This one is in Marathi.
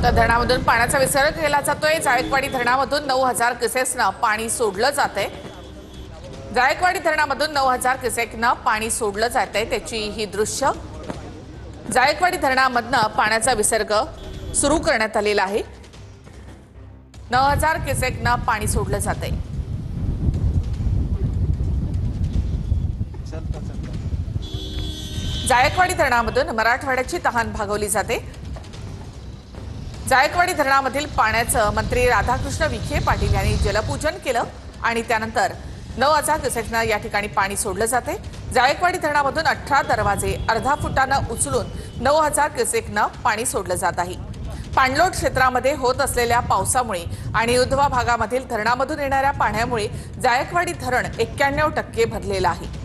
तर धरणामधून पाण्याचा विसर्ग केला जातोय। जायकवाडी धरणामधून 9000 क्युसेक्सनं पाणी सोडलं जातंय। जायकवाडी धरणामधून 9000 क्युसेक्सनं पाणी सोडलं जातंय। त्याची ही दृश्य जायकवाडी धरणामधनं पाण्याचा विसर्ग सुरू करण्यात आलेला आहे। 9000 क्युसेक्सनं पाणी सोडलं जातंय। जायकवाडी धरणामधून मराठवाड्याची तहान भागवली जाते। जायकवाडी धरणामधील पाण्याचं मंत्री राधाकृष्ण विखे पाटील यांनी जलपूजन केलं आणि त्यानंतर 9000 क्युसेक्सनं या ठिकाणी पाणी सोडलं जाते। जायकवाडी धरणामधून 18 दरवाजे अर्धा फुटानं उचलून 9000 क्युसेक्सनं पाणी सोडलं जात आहे। पाणलोट क्षेत्रामध्ये होत असलेल्या पावसामुळे आणि उध्वा भागामधील धरणामधून येणाऱ्या पाण्यामुळे जायकवाडी धरण 91% भरलेलं आहे।